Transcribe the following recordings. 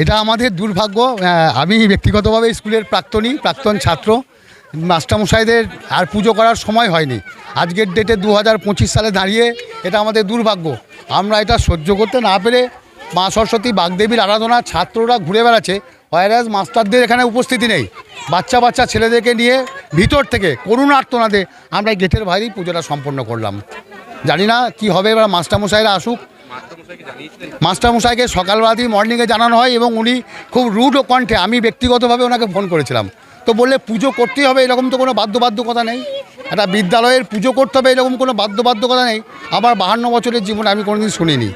এটা আমাদের দুর্ভাগ্য। আমি ব্যক্তিগতভাবে স্কুলের প্রাক্তন ছাত্র। মাস্টারমশাইদের আর পুজো করার সময় হয়নি। আজকের ডেটে 2025 সালে দাঁড়িয়ে এটা আমাদের দুর্ভাগ্য। আমরা এটা সহ্য করতে না পেরে মা সরস্বতী বাগদেবীর আরাধনা ছাত্ররা ঘুরে বেড়াচ্ছে, ওয়ারাজ মাস্টারদের এখানে উপস্থিতি নেই। বাচ্চা ছেলেদেরকে নিয়ে ভিতর থেকে করুণ আর্তনাদে আমরা গেটের বাইরেই পুজোটা সম্পন্ন করলাম। জানি না কি হবে, এবার মাস্টারমশাইরা আসুক। মাস্টারমশাইকে সকালবেলাতেই মর্নিংয়ে জানানো হয় এবং উনি খুব রুড ও কণ্ঠে, আমি ব্যক্তিগতভাবে ওনাকে ফোন করেছিলাম, তো বললে পুজো করতেই হবে, এরকম তো কোনো বাধ্যবাধকতা নেই। একটা বিদ্যালয়ের পুজো করতে হবে এরকম কোনো বাধ্যবাধকতা নেই। আমার 52 বছরের জীবনে আমি কোনোদিন শুনিনি।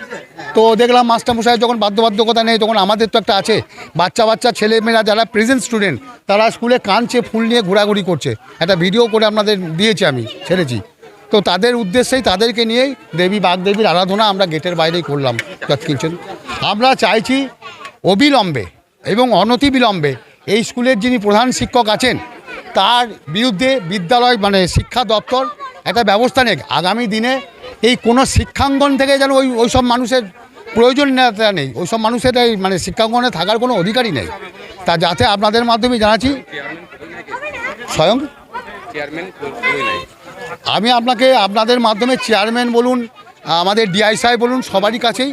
তো দেখলাম মাস্টারমশাই যখন বাধ্যবাধকতা নেই, তখন আমাদের তো একটা আছে। বাচ্চা ছেলেমেয়েরা যারা প্রেজেন্ট স্টুডেন্ট, তারা স্কুলে কাঁদছে, ফুল নিয়ে ঘোরাঘুরি করছে। একটা ভিডিও করে আপনাদের দিয়েছি, আমি ছেড়েছি। তো তাদের উদ্দেশ্যেই, তাদেরকে নিয়েই বাগদেবীর আরাধনা আমরা গেটের বাইরেই করলাম। কিচেন আমরা চাইছি অবিলম্বে এবং অনতিবিলম্বে এই স্কুলের যিনি প্রধান শিক্ষক আছেন তার বিরুদ্ধে বিদ্যালয় শিক্ষা দপ্তর একটা ব্যবস্থা নেই। আগামী দিনে এই কোনো শিক্ষাঙ্গন থেকে যেন ওই সব মানুষের প্রয়োজনীয়তা নেই, ওই সব মানুষের এই শিক্ষাঙ্গনে থাকার কোনো অধিকারই নেই। তা যাতে আপনাদের মাধ্যমে জানাচ্ছি, স্বয়ং আমি আপনাদের মাধ্যমে চেয়ারম্যান বলুন, আমাদের ডিআই সাহেব বলুন, সবারই কাছেই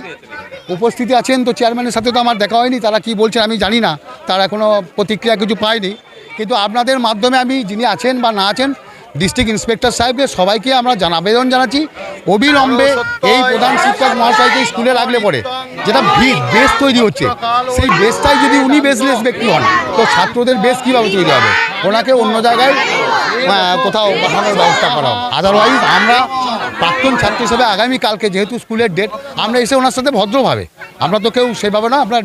উপস্থিতি আছেন। তো চেয়ারম্যানের সাথে তো আমার দেখা হয়নি, তারা কি বলছেন আমি জানি না, তারা কোনো প্রতিক্রিয়া কিছু পায়নি। কিন্তু আপনাদের মাধ্যমে আমি, যিনি আছেন বা না আছেন, ডিস্ট্রিক্ট ইন্সপেক্টর সাহেবকে সবাইকে আমরা আবেদন জানাচ্ছি অবিলম্বে এই প্রধান শিক্ষক মহাশয়কে স্কুলে রাখলে পরে যেটা বেস তৈরি হচ্ছে, সেই বেসটাই যদি উনি বেসলেস ব্যক্তি হন, তো ছাত্রদের বেস কীভাবে তৈরি হবে? ওনাকে অন্য জায়গায় কোথাও পাঠানোর ব্যবস্থা করা হোক। আদারওয়াইজ আমরা প্রাক্তন ছাত্র হিসেবে আগামীকালকে যেহেতু স্কুলের ডেট, আমরা এসে ওনার সাথে ভদ্রভাবে, আমরা তো কেউ সেভাবে না, আপনারা